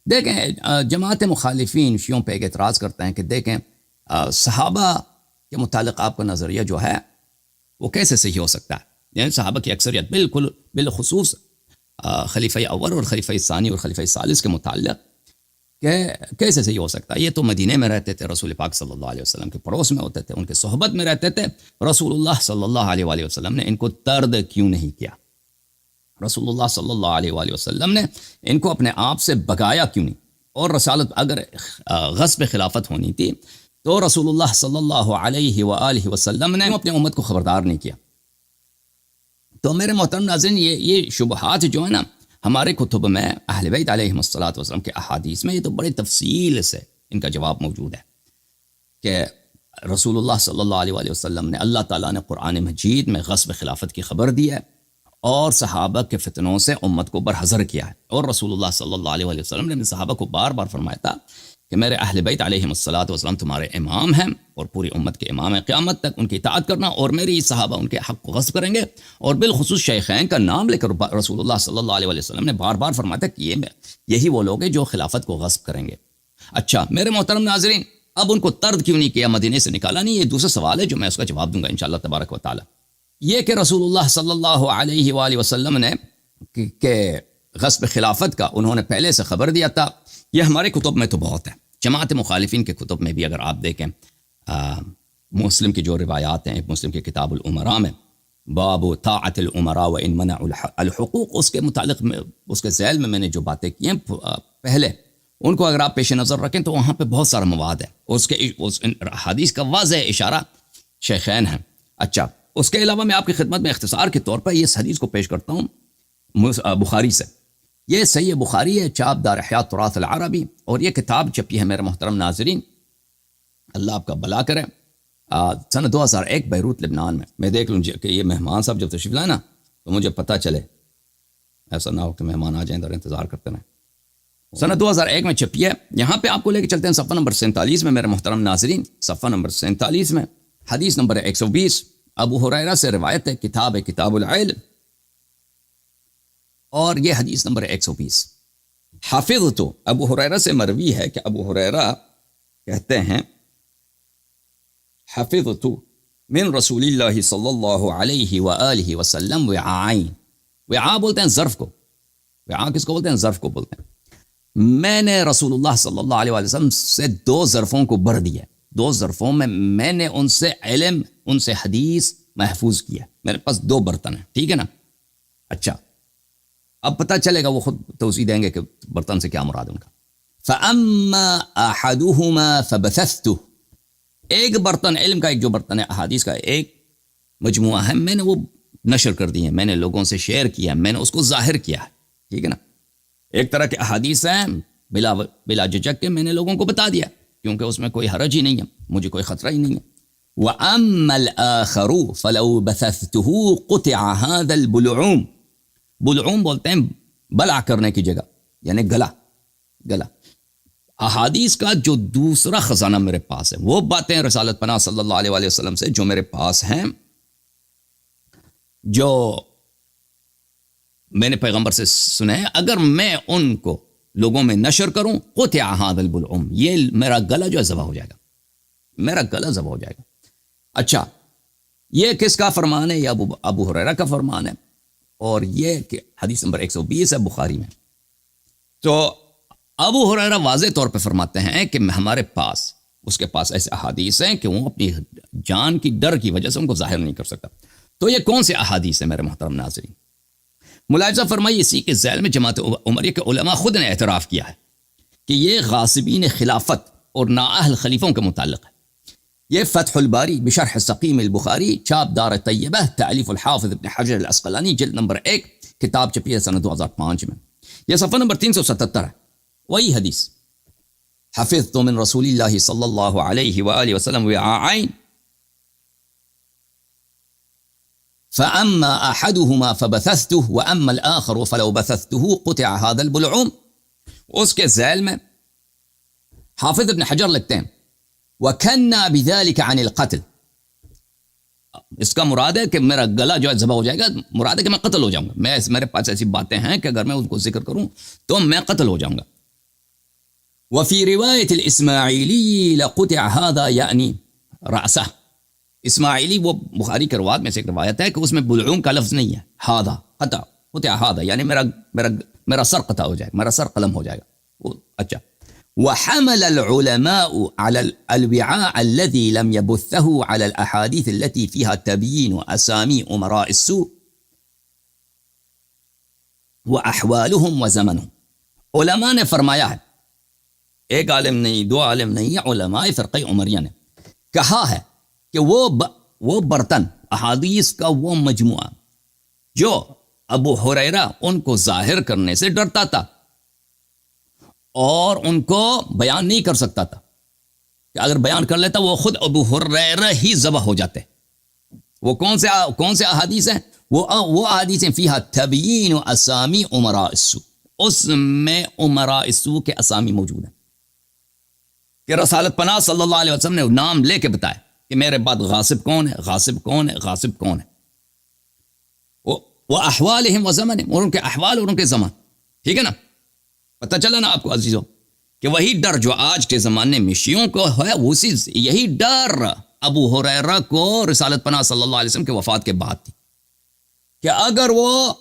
دیکھیں جماعت مخالفین شیعوں پہ ایک اعتراض کرتے ہیں کہ دیکھیں صحابہ کے متعلق آپ کا نظریہ جو ہے وہ کیسے صحیح ہو سکتا ہے، یعنی صحابہ کی اکثریت بالکل بالخصوص خلیفہ اول اور خلیفہ ثانی اور خلیفہ ثالث کے متعلق کہ کیسے صحیح ہو سکتا ہے؟ یہ تو مدینے میں رہتے تھے، رسول پاک صلی اللہ علیہ وسلم کے پڑوس میں ہوتے تھے، ان کے صحبت میں رہتے تھے، رسول اللہ صلی اللہ علیہ وآلہ وسلم نے ان کو طرد کیوں نہیں کیا؟ رسول اللہ صلی اللہ علیہ وآلہ وسلم نے ان کو اپنے آپ سے بگایا کیوں نہیں؟ اور رسالت اگر غصب خلافت ہونی تھی تو رسول اللہ صلی اللہ علیہ وآلہ وسلم نے اپنی امت کو خبردار نہیں کیا۔ تو میرے محترم ناظرین، یہ شبہات جو ہیں نا ہمارے کتب میں اہل بیت علیہم الصلوۃ والسلام کے احادیث میں یہ تو بڑی تفصیل سے ان کا جواب موجود ہے کہ رسول اللہ صلی اللہ علیہ وآلہ وسلم نے، اللہ تعالیٰ نے قرآن مجید میں غصب خلافت کی خبر دی ہے اور صحابہ کے فتنوں سے امت کو برحذر کیا ہے، اور رسول اللہ صلی اللہ علیہ وآلہ وسلم نے صحابہ کو بار بار فرمایا تھا کہ میرے اہل بیت علیہم الصلوۃ والسلام تمہارے امام ہیں اور پوری امت کے امام ہیں، قیامت تک ان کی اطاعت کرنا، اور میری صحابہ ان کے حق کو غصب کریں گے۔ اور بالخصوص شیخین کا نام لے کر رسول اللہ صلی اللہ علیہ وآلہ وسلم نے بار بار فرمایا تھا کہ یہی وہ لوگ ہیں جو خلافت کو غصب کریں گے۔ اچھا میرے محترم ناظرین، اب ان کو طرد کیوں نہیں کیا، مدینے سے نکالا نہیں؟ یہ دوسرا سوال ہے جو میں اس کا جواب دوں گا انشاءاللہ تبارک و تعالی۔ یہ کہ رسول اللہ صلی اللہ علیہ وآلہ وسلم نے کہ غصب خلافت کا انہوں نے پہلے سے خبر دیا تھا، یہ ہمارے کتب میں تو بہت ہے، جماعت مخالفین کے کتب میں بھی اگر آپ دیکھیں، مسلم کی جو روایات ہیں، مسلم کی کتاب الامراء میں باب طاعت الامراء وان منعوا الحقوق، اس کے متعلق میں اس کے ذیل میں نے جو باتیں کی ہیں پہلے، ان کو اگر آپ پیش نظر رکھیں تو وہاں پہ بہت سارا مواد ہے، اس حدیث کا واضح اشارہ شیخین ہیں۔ اچھا اس کے علاوہ میں آپ کی خدمت میں اختصار کے طور پر اس حدیث کو پیش کرتا ہوں بخاری سے۔ یہ صحیح بخاری ہے، چاپ دار احیاء تراث العربی، اور یہ کتاب چھپی ہے میرے محترم ناظرین، اللہ آپ کا بھلا کرے، سن 2001 بیروت لبنان میں۔ میں دیکھ لوں کہ یہ مہمان صاحب جب تشریف لائے نا تو مجھے پتہ چلے، ایسا نہ ہو کہ مہمان آ جائیں اور انتظار کرتے رہیں۔ سن 2001 میں چھپی ہے، یہاں پہ آپ کو لے کے چلتے ہیں صفحہ نمبر 47 میں میرے محترم ناظرین، صفحہ نمبر 47 میں حدیث نمبر 120 ابو ہریرہ سے روایت ہے، کتاب العلم، اور یہ حدیث نمبر 120۔ حافظ تو ابو ہریرہ سے مروی ہے کہ ابو ہریرہ کہتے ہیں حفظت من رسول اللہ صلی اللہ علیہ وآلہ وسلم وعائین، وعاء بولتے ہیں ظرف کو، وعاء کس کو بولتے ہیں؟ ظرف کو بولتے ہیں۔ میں نے رسول اللہ صلی اللہ علیہ وسلم سے 2 ظرفوں کو بھر دیا، 2 ظرفوں میں نے ان سے علم، ان سے حدیث محفوظ کیا، میرے پاس 2 برتن ہیں، ٹھیک ہے نا؟ اچھا اب پتہ چلے گا، وہ خود توضیح دیں گے کہ برتن سے کیا مراد ان کا۔ فَأَمَّا أَحَدُهُمَا فَبَثَثْتُهُ، ایک برتن علم کا، ایک جو برتن ہے احادیث کا ایک مجموعہ ہے، میں نے وہ نشر کر دی ہے، میں نے لوگوں سے شیئر کیا، میں نے اس کو ظاہر کیا ہے، ٹھیک ہے نا؟ ایک طرح کے احادیث ہیں بلا جھجک کے میں نے لوگوں کو بتا دیا، کیونکہ اس میں کوئی حرج ہی نہیں ہے، مجھے کوئی خطرہ ہی نہیں ہے۔ وَأَمَّا الْآخَرُ فَلَوْ بَثَثْتُهُ قُطِعَ هَذَا الْبُلْعُومُ، بلعوم بولتے ہیں بلع کرنے کی جگہ، یعنی گلا۔ احادیث کا جو دوسرا خزانہ میرے پاس ہے، وہ باتیں رسالت پناہ صلی اللہ علیہ وآلہ وسلم سے جو میرے پاس ہیں، جو میں نے پیغمبر سے سنے ہیں، اگر میں ان کو لوگوں میں نشر کروں، قطع هذا البلعوم، یہ میرا گلا جو ہے ذبح ہو جائے گا، میرا گلا ذبح ہو جائے گا۔ اچھا یہ کس کا فرمان ہے؟ یہ ابو ہریرہ کا فرمان ہے، اور یہ کہ حدیث نمبر 120 ہے بخاری میں۔ تو ابو ہریرہ واضح طور پہ فرماتے ہیں کہ ہمارے پاس، اس کے پاس ایسے احادیث ہیں کہ وہ اپنی جان کی ڈر کی وجہ سے ان کو ظاہر نہیں کر سکتا۔ تو یہ کون سے احادیث ہیں میرے محترم ناظرین؟ ملاحظہ فرمائی، اسی کے ذیل میں جماعت عمریہ کے علماء خود نے اعتراف کیا ہے کہ یہ غاصبین خلافت اور نااہل خلیفوں کے متعلق ہے۔ یہ فتح الباری بشرح سقیم البخاری، چاپ دار طیبہ، تالیف الحافظ ابن حجر العسقلانی، جلد نمبر 1، کتاب چھپی ہے سنہ 2005 میں، یہ صفحہ نمبر 377 ہے۔ وہی حدیث، حفظت من رسول اللہ صلی اللہ علیہ وآلہ وسلم وعائین فأما أحدهما فبثثته وأما الآخر فلو بثثته قطع هذا البلعوم۔ اس کے ذیل میں حافظ ابن حجر لکھتے ہیں وَكَنَّا بِذَلِكَ عَنِ الْقَتْلِ، اس کا مراد ہے کہ میرا گلا جو ہے ذبح ہو جائے گا، مراد ہے کہ میں قتل ہو جاؤں گا، میرے پاس ایسی باتیں ہیں کہ اگر میں ان کو ذکر کروں تو میں قتل ہو جاؤں گا۔ وفی روایت الاسماعیلی لقطع هذا یعنی رأسہ. اسماعیلی وہ بخاری کے روایت میں سے ایک روایت ہے کہ اس میں بلعوم کا لفظ نہیں ہے. ہادہ قطع ہادہ یعنی میرا سر قطع ہو جائے گا، میرا سر قلم ہو جائے گا. اچھا. وحمل العلماء على الوعاء الذي لم يبثه على الأحاديث التي فيها تبيين أسامي أمراء السوء وأحوالهم وزمنهم. علماء نے فرمایا ہے، ایک عالم نہیں، دو عالم نہیں، علماء فرقہ عمریہ نے کہا ہے کہ وہ برتن، احادیث کا وہ مجموعہ جو ابو ہریرہ ان کو ظاہر کرنے سے ڈرتا تھا اور ان کو بیان نہیں کر سکتا تھا، کہ اگر بیان کر لیتا وہ خود ابو ہریرہ ہی ذبح ہو جاتے. وہ کون سے احادیث ہیں؟ وہ احادیث ہیں فیہا تبیین اسامی امراء السوء، اس میں امراء السوء کے اسامی موجود ہیں کہ رسالت پناہ صلی اللہ علیہ وسلم نے نام لے کے بتایا کہ میرے بعد غاصب کون ہے، غاصب کون ہے، غاصب کون ہے. وہ احوالہم و زمانہم، اور ان کے احوال اور ان کے زمان. ٹھیک ہے نا؟ پتہ چلا نا آپ کو عزیزو کہ وہی ڈر جو آج کے زمانے میں شیعوں کو ہے، یہی ڈر ابو ہریرہ کو رسالت پناہ صلی اللہ علیہ وسلم کے وفات کے بعد تھی کہ اگر وہ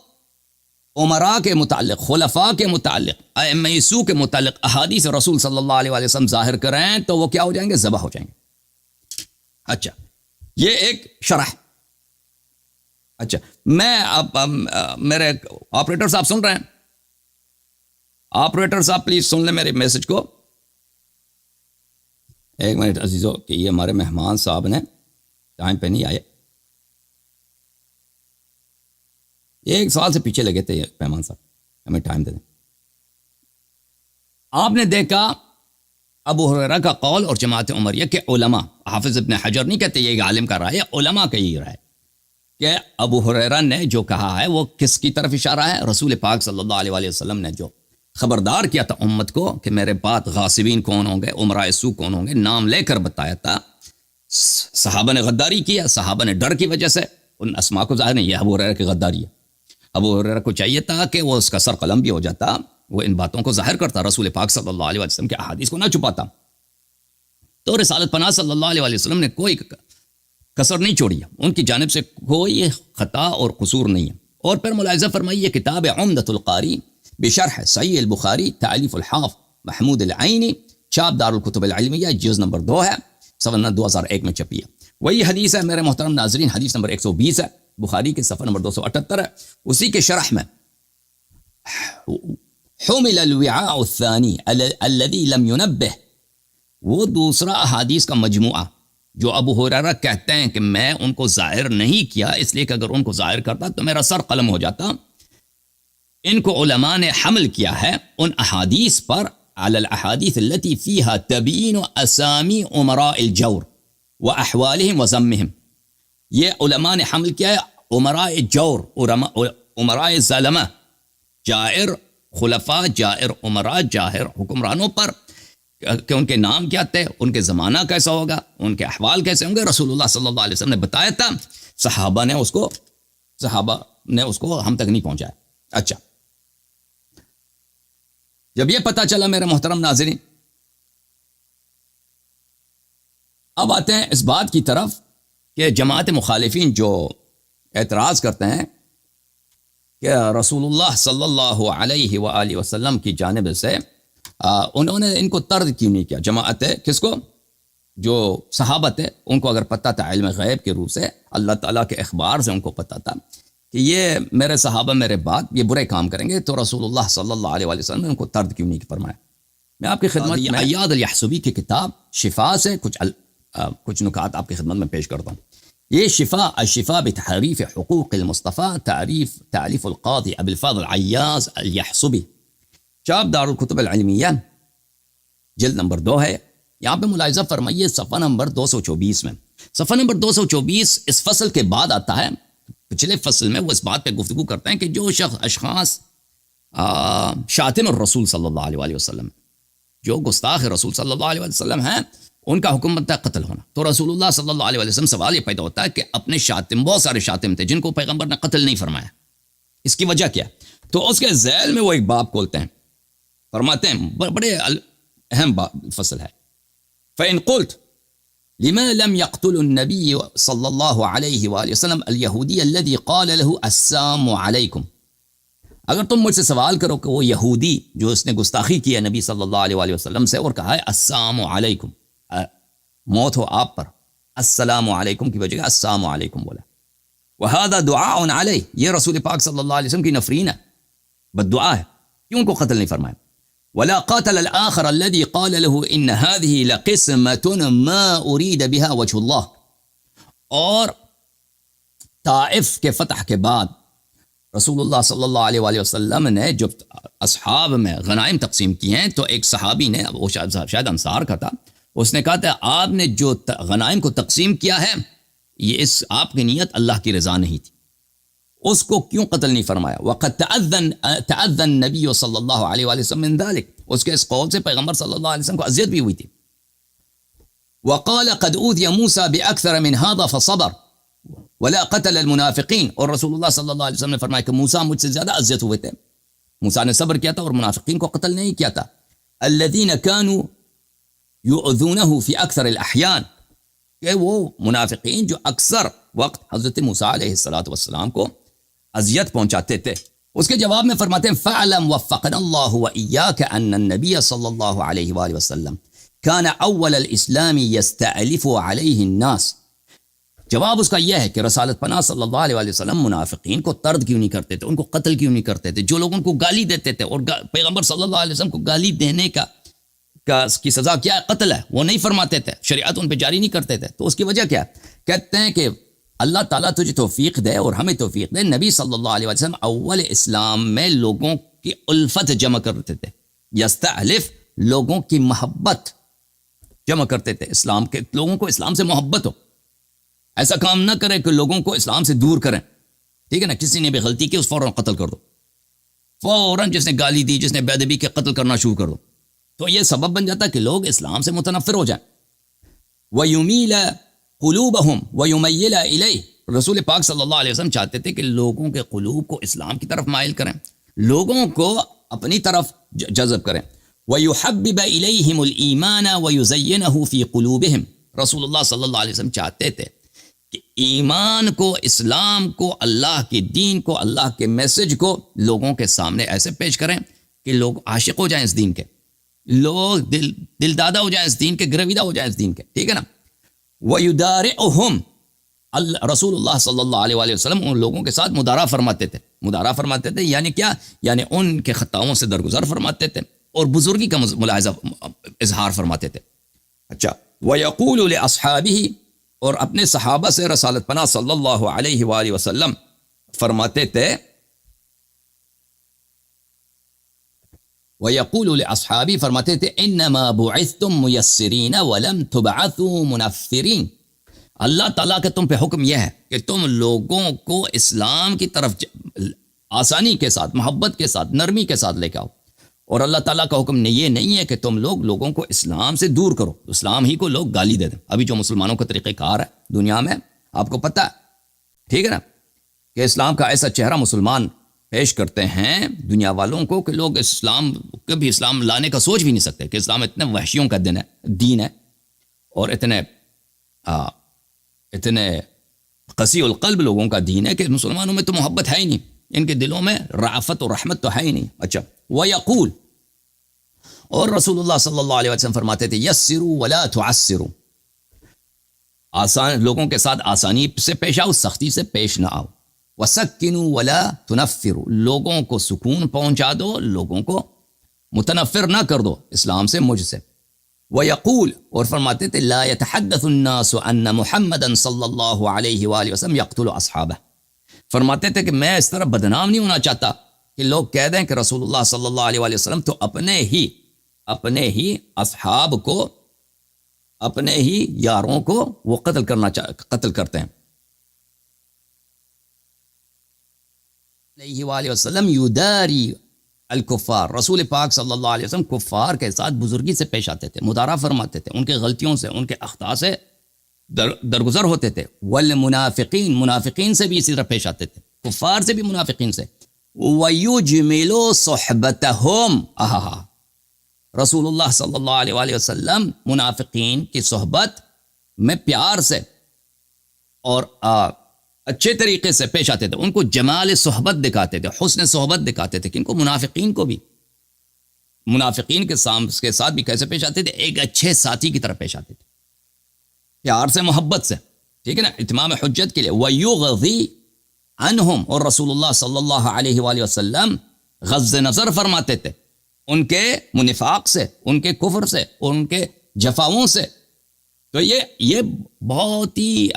عمراء کے متعلق، خلفاء کے متعلق، ائمہ سوء کے متعلق احادیث رسول صلی اللہ علیہ وسلم ظاہر کریں تو وہ کیا ہو جائیں گے؟ ذبح ہو جائیں گے. اچھا، یہ ایک شرح. اچھا، میں اب میرے آپریٹر صاحب سن رہے ہیں؟ آپریٹر صاحب پلیز سن لیں میرے میسج کو. ایک منٹ عزیزو، کہ یہ ہمارے مہمان صاحب نے ٹائم پہ نہیں آئے، ایک سال سے پیچھے لگے تھے مہمان صاحب، ہمیں ٹائم دے دیں. آپ نے دیکھا ابو ہریرہ کا قول اور جماعت عمریہ کے علماء، حافظ ابن حجر نہیں کہتے یہ عالم کا رائے ہے، علماء کا یہ رائے کہ ابو ہریرہ نے جو کہا ہے وہ کس کی طرف اشارہ ہے؟ رسول پاک صلی اللہ علیہ وسلم نے جو خبردار کیا تھا امت کو کہ میرے بعد غاصبین کون ہوں گے، امراء سوء کون ہوں گے، نام لے کر بتایا تھا. صحابہ نے غداری کیا، صحابہ نے ڈر کی وجہ سے ان اسماء کو ظاہر نہیں. یہ ابو ہریرہ کی غداری ہے. ابو ہریرہ کو چاہیے تھا کہ وہ اس کا سر قلم بھی ہو جاتا، وہ ان باتوں کو ظاہر کرتا، رسول پاک صلی اللہ علیہ وسلم کے احادیث کو نہ چھپاتا. تو رسالت پناہ صلی اللہ علیہ وسلم نے کوئی کسر نہیں چھوڑی، ان کی جانب سے کوئی خطا اور قصور نہیں ہے. اور پھر ملاحظہ فرمائیے کتاب عمدۃ القاری بشرح صحیح البخاری تالیف الحافظ محمود العینی، چھاپ دار الکتب العلمیہ، جز نمبر 2 ہے، سن 2001 میں چھپی ہے. وہی حدیث ہے میرے محترم ناظرین، حدیث نمبر 120 ہے، بخاری کے صفحہ نمبر 278 ہے. اسی کے شرح میں حمل الوعاء الثانی الذي لم ينبه، وہ دوسرا احادیث کا مجموعہ جو ابو ہریرہ کہتے ہیں کہ میں ان کو ظاہر نہیں کیا اس لیے کہ اگر ان کو ظاہر کرتا تو میرا سر قلم ہو جاتا. ان کو علماء نے حمل کیا ہے ان احادیث پر، علی الاحادیث التي فيها تبیین اسامی امراء الجور واحوالهم وذمهم. یہ علماء نے حمل کیا ہے امراء جور، امراء ظالمہ، جائر خلفاء، جائر امراء، جائر حکمرانوں پر، کہ ان کے نام کیا تھے، ان کے زمانہ کیسا ہوگا، ان کے احوال کیسے ہوں گے. رسول اللہ صلی اللہ علیہ وسلم نے بتایا تھا، صحابہ نے اس کو ہم تک نہیں پہنچایا. اچھا، جب یہ پتہ چلا میرے محترم ناظرین، اب آتے ہیں اس بات کی طرف کہ جماعت مخالفین جو اعتراض کرتے ہیں کہ رسول اللہ صلی اللہ علیہ وآلہ وسلم کی جانب سے انہوں نے ان کو طرد کیوں نہیں کیا. جماعت کس کو؟ جو صحابہ تھے، ان کو اگر پتہ تھا علم غیب کے روح سے، اللہ تعالیٰ کے اخبار سے ان کو پتہ تھا کہ یہ میرے صحابہ میرے بعد یہ برے کام کریں گے، تو رسول اللہ صلی اللہ علیہ وسلم نے ان کو طرد کیوں نہیں فرمایا. میں آپ کی خدمت میں عیاض الیحصبی کی کتاب شفا سے کچھ نکات آپ کی خدمت میں پیش کرتا ہوں. یہ الشفا بتحریف حقوق المصطفیٰ، تعلیف القاضی ابو الفضل عیاض الیحصبی، چھاپ دار الکتب العلمیہ، جلد نمبر 2 ہے. یہاں پہ ملاحظہ فرمائیے صفحہ نمبر 224 میں. صفحہ نمبر 224 اس فصل کے بعد آتا ہے. پچھلے فصل میں وہ اس بات پہ گفتگو کرتے ہیں کہ جو اشخاص شاتم الرسول صلی اللہ علیہ وسلم، جو گستاخ رسول صلی اللہ علیہ وسلم ہیں، ان کا حکم بنتا ہے قتل ہونا. تو رسول اللہ صلی اللہ علیہ وسلم سوال یہ پیدا ہوتا ہے کہ اپنے شاتم، بہت سارے شاتم تھے جن کو پیغمبر نے قتل نہیں فرمایا، اس کی وجہ کیا؟ تو اس کے ذیل میں وہ ایک باب کھولتے ہیں، فرماتے ہیں بڑے اہم فصل ہے. فإن قلت لما لم يقتل النبي صلی اللہ علیہ وآلہ وسلم اليہودی الذي قال له السلام علیکم. اگر تم مجھ سے سوال کرو کہ وہ یہودی جو اس نے گستاخی کی ہے نبی صلی اللہ علیہ وآلہ وسلم سے اور کہا ہے السلام علیکم، موت ہو آپ پر، السلام علیکم کی وجہ السلام علیکم بولا. وهذا دعاء علیہ، یہ رسول پاک صلی اللہ علیہ وسلم کی نفرین ہے، بد دعا ہے، کیوں ان کو قتل نہیں فرمایا. ولا قاتل الآخر الذي قال له إن هذه لقسمة ما أريد بها وجه الله. اور طائف کے فتح کے بعد رسول اللہ صلی اللہ علیہ وآلہ وسلم نے جب اصحاب میں غنائم تقسیم کی ہیں تو ایک صحابی نے، وہ شاید انصار کا تھا، اس نے کہا تھا آپ نے جو غنائم کو تقسیم کیا ہے یہ اس آپ کی نیت اللہ کی رضا نہیں تھی، اس کو کیوں قتل نہیں فرمایا. وقد تأذن النبی صلی اللہ علیہ وآلہ وسلم من ذلك، اس کے اس قول سے پیغمبر صلی اللہ علیہ وسلم کو اذیت بھی ہوئی تھی. وقال قد اوذي موسى باكثر من هذا فصبر ولا قتل المنافقین، اور رسول اللہ صلی اللہ علیہ وسلم نے فرمایا کہ موسیٰ مجھ سے زیادہ اذیت ہوئے تھے، موسیٰ نے صبر کیا تھا اور منافقین کو قتل نہیں کیا تھا. الذين كانوا يؤذونه في اكثر الاحيان، کہ وہ منافقین جو اکثر وقت حضرت موسیٰ علیہ السلام کو اذیت پہنچاتے تھے. اس کے جواب میں فرماتے ہیں فَعْلَمْ وَفَّقَنَا اللَّهُ وَإِيَّاكَ أَنَّ النَّبِيَّ صلی اللہ علیہ وآلہ وسلم كَانَ أَوَّلَ الْإِسْلَامِ يَسْتَأْلِفُ عَلَيْهِ النَّاسِ. جواب اس کا یہ ہے کہ رسالت پناہ صلی اللہ علیہ وآلہ وسلم منافقین کو طرد کیوں نہیں کرتے تھے، ان کو قتل کیوں نہیں کرتے تھے. جو لوگ ان کو گالی دیتے تھے، اور پیغمبر صلی اللہ علیہ وسلم کو گالی دینے کی سزا کیا ہے؟ قتل ہے، وہ نہیں فرماتے تھے، شریعت ان پہ جاری نہیں کرتے تھے. تو اس کی وجہ کیا ہے؟ کہتے ہیں کہ اللہ تعالیٰ تجھے توفیق دے اور ہمیں توفیق دے. نبی صلی اللہ علیہ وسلم اول اسلام میں لوگوں کی الفت جمع کرتے تھے، یستعلف لوگوں کی محبت جمع کرتے تھے، اسلام کے لوگوں کو اسلام سے محبت ہو. ایسا کام نہ کرے کہ لوگوں کو اسلام سے دور کریں، ٹھیک ہے نا. کسی نے بھی غلطی کی اس فوراً قتل کر دو، فوراً جس نے گالی دی، جس نے بے ادبی کے قتل کرنا شروع کر دو. تو یہ سبب بن جاتا ہے کہ لوگ اسلام سے متنفر ہو جائیں. وَيُمِيلَ قُلُوبَهُمْ وَيُمَيِّلَ إِلَيْهِ، رسول پاک صلی اللہ علیہ وسلم چاہتے تھے کہ لوگوں کے قلوب کو اسلام کی طرف مائل کریں، لوگوں کو اپنی طرف جذب کریں. وَيُحَبِّبَ إِلَيْهِمُ الْإِيمَانَ وَيُزَيِّنَهُ فِي قُلُوبِهِمْ، رسول اللہ صلی اللہ علیہ وسلم چاہتے تھے کہ ایمان کو، اسلام کو، اللہ کے دین کو، اللہ کے میسج کو لوگوں کے سامنے ایسے پیش کریں کہ لوگ عاشق ہو جائیں اس دین کے، لوگ دل دادا ہو جائیں اس دین کے، گرویدہ ہو جائیں اس دین کے، ٹھیک ہے نا. وَيُدَارِعُهُمْ، رسول اللہ صلی اللہ علیہ وآلہ وسلم ان لوگوں کے ساتھ مدارا فرماتے تھے. مدارا فرماتے تھے یعنی کیا؟ یعنی ان کے خطاؤں سے درگزر فرماتے تھے اور بزرگی کا ملاحظہ اظہار فرماتے تھے. اچھا، وَيَقُولُ لِأَصْحَابِهِ، اور اپنے صحابہ سے رسالت پناہ صلی اللہ علیہ وآلہ وسلم فرماتے تھے وَيَقُولُ لِأَصْحَابِهِ، فرماتے تھے إِنَّمَا بُعِثْتُم مُيَسِّرِينَ وَلَمْ تُبْعَثُوا مُنَفِّرِينَ. اللہ تعالیٰ کا تم پہ حکم یہ ہے کہ تم لوگوں کو اسلام کی طرف آسانی کے ساتھ، محبت کے ساتھ، نرمی کے ساتھ لے کے آؤ. اور اللہ تعالیٰ کا حکم یہ نہیں ہے کہ تم لوگوں کو اسلام سے دور کرو، اسلام ہی کو لوگ گالی دے دیں. ابھی جو مسلمانوں کا طریقہ کار ہے دنیا میں، آپ کو پتہ ہے، ٹھیک ہے نا، کہ اسلام کا ایسا چہرہ مسلمان پیش کرتے ہیں دنیا والوں کو کہ لوگ کبھی اسلام لانے کا سوچ بھی نہیں سکتے، کہ اسلام اتنے وحشیوں کا دین ہے اور اتنے قسی القلب لوگوں کا دین ہے کہ مسلمانوں میں تو محبت ہے ہی نہیں، ان کے دلوں میں رافت و رحمت تو ہے ہی نہیں. اچھا، وَيَقُول، اور رسول اللہ صلی اللہ علیہ وسلم فرماتے تھے یسروا ولا تعسروا، آسان لوگوں کے ساتھ آسانی سے پیش آؤ، سختی سے پیش نہ آؤ. وَسَكِّنُوا وَلَا تُنَفِّرُوا، لوگوں کو سکون پہنچا دو، لوگوں کو متنفر نہ کر دو اسلام سے، مجھ سے. وَيَقُول، اور فرماتے تھے لا يتحدث الناس ان محمدا صلی اللہ علیہ وآلہ وسلم يقتل اصحابہ، فرماتے تھے کہ میں اس طرح بدنام نہیں ہونا چاہتا کہ لوگ کہہ دیں کہ رسول اللہ صلی اللہ علیہ وآلہ وسلم تو اپنے ہی اصحاب کو، اپنے ہی یاروں کو وہ قتل کرتے ہیں. علیہ وآلہ وسلم یداری الکفار، رسول پاک صلی اللہ علیہ وسلم کفار کے ساتھ بزرگی سے پیش آتے تھے، مدارا فرماتے تھے، ان کے غلطیوں سے، ان کے اخطاء سے درگزر ہوتے تھے. والمنافقین، منافقین سے بھی اسی طرح پیش آتے تھے، کفار سے بھی، منافقین سے. وَيُجْمِلُ صُحْبَتَهُمْ، رسول اللہ صلی اللہ علیہ وآلہ وسلم منافقین کی صحبت میں پیار سے اور اچھے طریقے سے پیش آتے تھے، ان کو جمال صحبت دکھاتے تھے، حسن صحبت دکھاتے تھے، کہ ان کو منافقین کو بھی، منافقین کے ساتھ بھی کیسے پیش آتے تھے؟ ایک اچھے ساتھی کی طرح پیش آتے تھے، پیار سے، محبت سے، ٹھیک ہے نا، اتمام حجت کے لیے۔ وَيُغْضِي عنہم، اور رسول اللہ صلی اللہ علیہ وآلہ وسلم غض نظر فرماتے تھے ان کے منافق سے، ان کے کفر سے، ان کے جفاؤں سے۔ تو یہ بہت ہی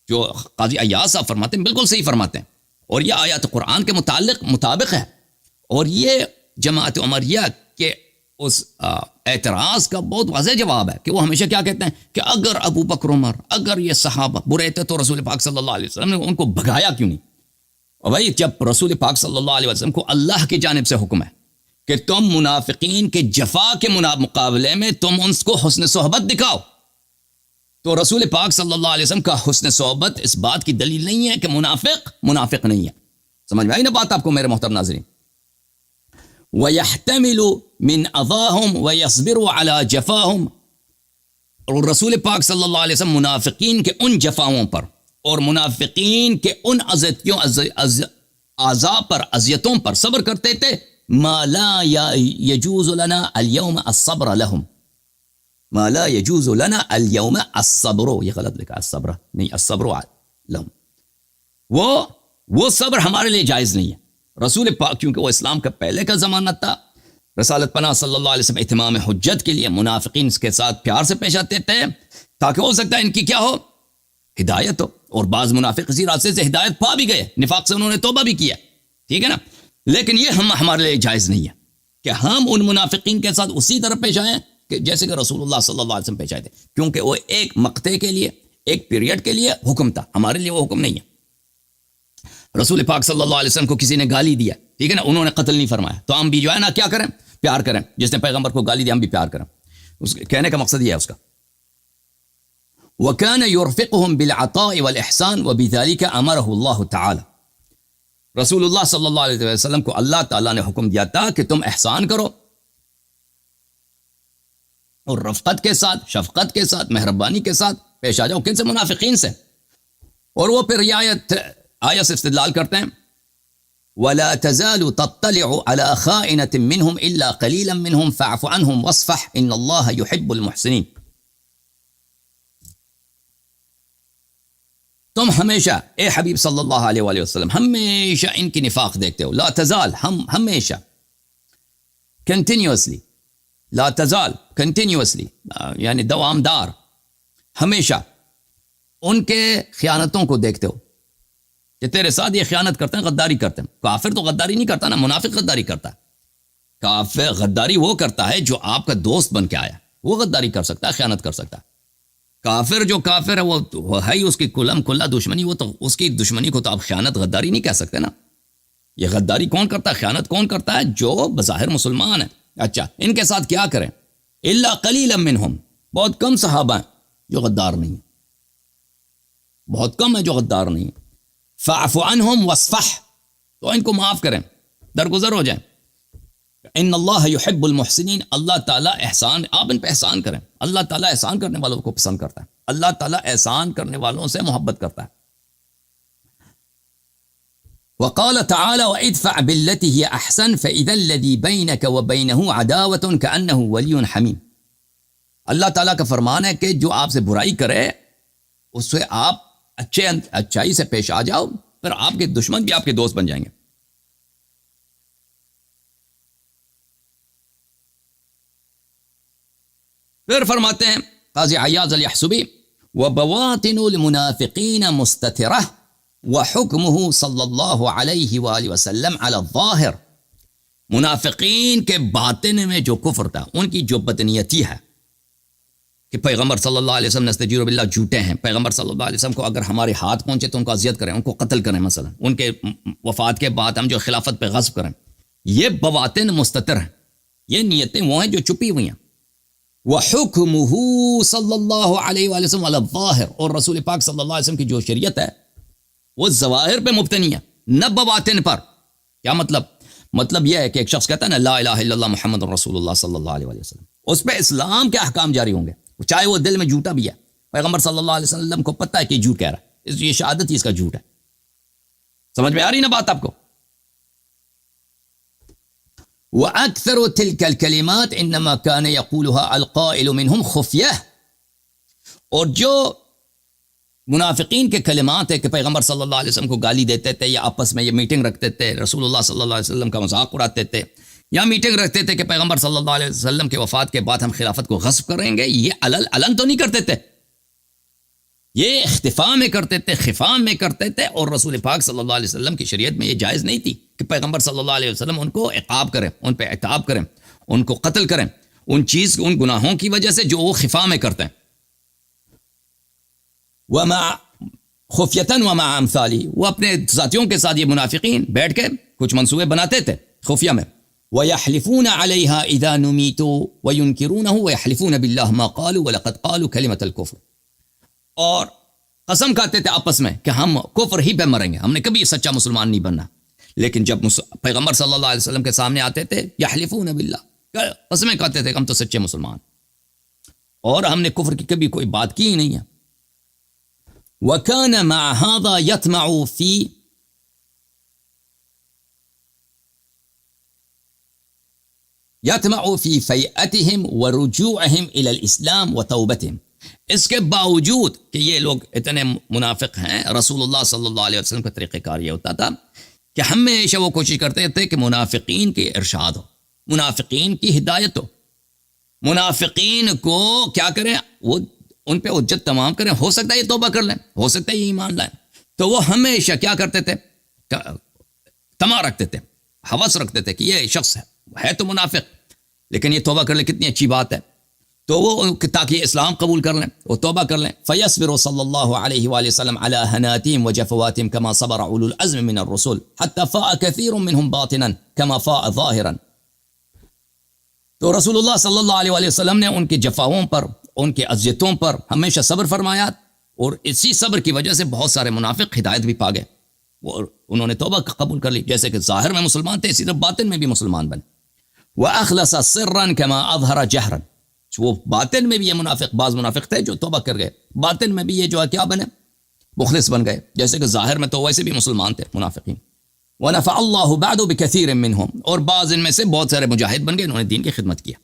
جو قاضی عیاض صاحب فرماتے ہیں بالکل صحیح فرماتے ہیں، اور یہ آیات قرآن کے مطابق ہے، اور یہ جماعت عمریہ کے اس اعتراض کا بہت واضح جواب ہے کہ وہ ہمیشہ کیا کہتے ہیں کہ اگر ابو بکر عمر، اگر یہ صحابہ برے تھے تو رسول پاک صلی اللہ علیہ وسلم نے ان کو بھگایا کیوں نہیں؟ اور بھائی جب رسول پاک صلی اللہ علیہ وسلم کو اللہ کی جانب سے حکم ہے کہ تم منافقین کے جفا کے مقابلے میں تم ان کو حسن صحبت دکھاؤ، تو رسول پاک صلی اللہ علیہ وسلم کا حسن صحبت اس بات کی دلیل نہیں ہے کہ منافق نہیں ہے۔ سمجھ میں آئی نا بات آپ کو میرے محترم ناظرین؟ وَيَحْتَمِلُ مِنْ أَذَاهُمْ وَيَصْبِرُ عَلَى جَفَاهُمْ، اور رسول پاک صلی اللہ علیہ وسلم منافقین کے ان جفاؤں پر اور منافقین کے ان اذیتوں پر، اذیتوں پر صبر کرتے تھے، مَا لَا يَجُوزُ لَنَا الْيَوْمَ الصَّبْرَ لَهُمْ، ما لا يجوز لنا اليوم الصبر، یہ غلط لکھا، الصبر نہیں، الصبر لهم، وہ صبر ہمارے لیے جائز نہیں ہے۔ رسول پاک کیونکہ وہ اسلام کا پہلے کا زمانہ تھا، رسالت پناہ صلی اللہ علیہ وسلم اتمام حجت کے لیے منافقین کے ساتھ پیار سے پیش آتے تھے تاکہ ہو سکتا ہے ان کی کیا ہو، ہدایت ہو، اور بعض منافق اسی راستے سے ہدایت پا بھی گئے، نفاق سے انہوں نے توبہ بھی کیا، ٹھیک ہے نا، لیکن یہ ہمارے لیے جائز نہیں ہے کہ ہم ان منافقین کے ساتھ اسی طرح پیش آئیں کہ جیسے کہ رسول اللہ صلی اللہ علیہ وسلم پیش آئے تھے، کیونکہ وہ ایک مقطع کے لیے، ایک پیریڈ کے لیے حکم تھا، ہمارے لیے وہ حکم نہیں ہے۔ رسول پاک صلی اللہ علیہ وسلم کو کسی نے گالی دیا، ٹھیک ہے نا، انہوں نے قتل نہیں فرمایا، تو ہم بھی جو ہے نا کیا کریں، پیار کریں، جس نے پیغمبر کو گالی دیا ہم بھی پیار کریں، اس کہنے کا مقصد یہ ہے اس کا۔ وَكَانَ يُرْفِقُهُمْ بِالْعَطَاءِ وَالْإِحْسَانِ وَبِذَلِكَ أَمَرَهُ اللَّهُ تَعَالَى، رسول اللہ صلی اللہ علیہ وسلم کو اللہ تعالیٰ نے حکم دیا تھا کہ تم احسان کرو، اور رفقت کے ساتھ، شفقت کے ساتھ، مہربانی کے ساتھ پیش آ جاؤ، کن سے؟ منافقین سے۔ اور وہ پھر آیت سے استدلال کرتے ہیں، وَلَا تَزَالُ تَطَّلِعُ عَلَى خَائِنَةٍ مِّنْهُمْ إِلَّا قَلِيلًا مِّنْهُمْ فَاعْفُ عَنْهُمْ وَاصْفَحْ إِنَّ اللَّهَ يُحِبُّ الْمُحْسِنِينَ، تم ہمیشہ اے حبیب صلی اللہ علیہ وآلہ وسلم ہمیشہ ان کی نفاق دیکھتے ہو، لا تزال، ہم ہمیشہ، کنٹینیوسلی، لا تزال کنٹینیوسلی یعنی دوامدار، ہمیشہ ان کے خیانتوں کو دیکھتے ہو کہ تیرے ساتھ یہ خیانت کرتے ہیں، غداری کرتے ہیں۔ کافر تو غداری نہیں کرتا نا، منافق غداری کرتا ہے۔ کافر غداری وہ کرتا ہے جو آپ کا دوست بن کے آیا، وہ غداری کر سکتا ہے، خیانت کر سکتا ہے۔ کافر جو کافر ہے وہ ہے ہی اس کی کلم کلا دشمنی، وہ تو اس کی دشمنی کو تو آپ خیانت غداری نہیں کہہ سکتے نا۔ یہ غداری کون کرتا ہے، خیانت کون کرتا ہے؟ جو بظاہر مسلمان ہے۔ اچھا، ان کے ساتھ کیا کریں؟ الا قلیلا منہم، بہت کم صحابہ ہیں جو غدار نہیں ہیں، بہت کم ہے جو غدار نہیں ہیں۔ فاعف عنہم واصفح، تو ان کو معاف کریں، درگزر ہو جائیں۔ ان اللہ یحب المحسنین، اللہ تعالیٰ احسان، آپ ان پہ احسان کریں، اللہ تعالیٰ احسان کرنے والوں کو پسند کرتا ہے، اللہ تعالیٰ احسان کرنے والوں سے محبت کرتا ہے۔ وقال تعالى وادفع بالتي هي احسن فاذا الذي بينك وبينه عداوه كانه ولي حميم، اللہ تعالیٰ کا فرمان ہے کہ جو آپ سے برائی کرے اس سے آپ اچھائی سے پیش آ جاؤ، پھر آپ کے دشمن بھی آپ کے دوست بن جائیں گے۔ پھر فرماتے ہیں قاضی عیاض الیحسبی، وبواطن المنافقین مستترہ وحکمہ صلی اللہ علیہ وآلہ وسلم علی الظاہر، منافقین کے باطن میں جو کفر تھا، ان کی جو بدنیتی ہے کہ پیغمبر صلی اللہ علیہ وسلم نستجیر باللہ جھوٹے ہیں، پیغمبر صلی اللہ علیہ وسلم کو اگر ہمارے ہاتھ پہنچے تو ان کو اذیت کریں، ان کو قتل کریں، مثلا ان کے وفات کے بعد ہم جو خلافت پہ غصب کریں، یہ بواطن مستتر ہیں، یہ نیتیں وہ ہیں جو چھپی ہوئی ہیں۔ وحکمہ صلی اللہ علیہ وآلہ وسلم علی الظاہر، اور رسول پاک صلی اللہ علیہ وسلم کی جو شریعت ہے وہ ظواہر پہ مبتنی ہے، نہ بواطن پر۔ کیا مطلب؟ مطلب یہ ہے کہ ایک شخص کہتا ہے نا لا الہ الا اللہ محمد رسول اللہ صلی اللہ علیہ وسلم، اس پہ اسلام کے احکام جاری ہوں گے، چاہے وہ دل میں جھوٹا بھی ہے، پیغمبر صلی اللہ علیہ وسلم کو پتہ ہے کہ جھوٹ کہہ رہا ہے، یہ شہادت ہی اس کا جھوٹ ہے۔ سمجھ میں آ رہی نا بات آپ کو؟ وَأَكْثَرُ تِلْكَ الْكَلِمَاتِ إِنَّمَا كَانَ يَقُولُهَا الْقَائِلُ مِنْهُمْ خُفْيَةً، اور جو منافقین کے کلمات ہے کہ پیغمبر صلی اللہ علیہ وسلم کو گالی دیتے تھے، یا آپس میں یہ میٹنگ رکھتے تھے، رسول اللہ صلی اللہ علیہ وسلم کا مذاق اڑاتے تھے، یا میٹنگ رکھتے تھے کہ پیغمبر صلی اللہ علیہ وسلم کے وفات کے بعد ہم خلافت کو غصب کریں گے، یہ علن تو نہیں کرتے تھے، یہ اختفاء میں کرتے تھے، خفاء میں کرتے تھے، اور رسول پاک صلی اللہ علیہ وسلم کی شریعت میں یہ جائز نہیں تھی کہ پیغمبر صلی اللہ علیہ وسلم ان کو عقاب کریں، ان پہ عتاب کریں، ان کو قتل کریں، ان گناہوں کی وجہ سے جو وہ خفاء میں کرتے ہیں۔ وَمَا خُفْيَةً وَمَا أَمْثَالِهِ، وہ اپنے ساتھیوں کے ساتھ یہ منافقین بیٹھ کے کچھ منصوبے بناتے تھے خفیہ میں۔ وَيَحْلِفُونَ عَلَيْهَا إِذَا نُمِيتُوا وَيُنْكِرُونَهُ وَيَحْلِفُونَ بِاللَّهِ مَا قَالُوا وَلَقَدْ قَالُوا كَلِمَةَ الْكُفْرِ، اور قسم کھاتے تھے آپس میں کہ ہم کفر ہی پہ مریں گے، ہم نے کبھی سچا مسلمان نہیں بننا، لیکن جب پیغمبر صلی اللہ علیہ وسلم کے سامنے آتے تھے یحلفون باللہ، قسمیں کھاتے تھے کہ ہم تو سچے مسلمان، اور ہم نے کفر کی کبھی کوئی بات کی ہی نہیں ہے۔ وَكَانَ مَعَ هَذَا يَطْمَعُ فِي فَيْئَتِهِمْ وَرُجُوعِهِمْ إِلَى الْإِسْلَامِ وَتَوْبَتِهِمْ، اس کے باوجود کہ یہ لوگ اتنے منافق ہیں، رسول اللہ صلی اللہ علیہ وسلم کا طریقہ کار یہ ہوتا تھا کہ ہمیشہ وہ کوشش کرتے تھے کہ منافقین کے ارشاد ہو، منافقین کی ہدایت ہو، منافقین کو کیا کریں، وہ ان پہ حجت تمام کریں، ہو سکتا ہے یہ توبہ کر لیں، ہو سکتا ہے یہ ایمان لائیں، تو وہ ہمیشہ کیا کرتے تھے، تما رکھتے تھے، ہوس رکھتے تھے کہ یہ شخص ہے تو منافق، لیکن یہ توبہ کر لیں کتنی اچھی بات ہے، تو وہ تاکہ اسلام قبول کر لیں، وہ توبہ کر لیں۔ فَيَصْبِرُ صلی اللہ علیہ وآلہ وسلم علی حناتہم وجفواتہم کما صبر اولو العزم من الرسل حتی فاء کثیر منہم باطنا کما فاء ظاہرا، تو رسول اللہ صلی اللہ علیہ وآلہ وسلم نے ان کی جفاؤں پر، ان کے اذیتوں پر ہمیشہ صبر فرمایا، اور اسی صبر کی وجہ سے بہت سارے منافق ہدایت بھی پا گئے، انہوں نے توبہ قبول کر لی، جیسے کہ ظاہر میں مسلمان تھے اسی طرح باطن میں بھی مسلمان بنے۔ وَأَخْلَصَ سِرًّا كَمَا أَظْهَرَ جَهْرًا، وہ باطن میں بھی یہ منافق، بعض منافق تھے جو توبہ کر گئے، باطن میں بھی یہ جو ہے کیا بنے، مخلص بن گئے، جیسے کہ ظاہر میں تو ویسے بھی مسلمان تھے منافقین۔ وَنَفَعَ اللَّهُ بَعْدُ بِكَثِيرٍ مِّنْهُمْ، اور بعض ان میں سے بہت سارے مجاہد بن گئے، انہوں نے دین کی خدمت کیا۔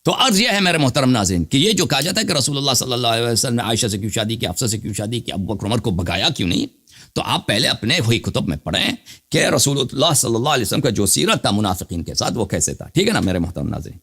تو عرض یہ ہے میرے محترم ناظرین کہ یہ جو کہا جاتا ہے کہ رسول اللہ صلی اللہ علیہ وسلم نے عائشہ سے کیوں شادی کی، حفصہ سے کیوں شادی کی، ابو بکر عمر کو بھگایا کیوں نہیں، تو آپ پہلے اپنے وہی کتب میں پڑھیں کہ رسول اللہ صلی اللہ علیہ وسلم کا جو سیرت تھا منافقین کے ساتھ وہ کیسے تھا، ٹھیک ہے نا میرے محترم ناظرین۔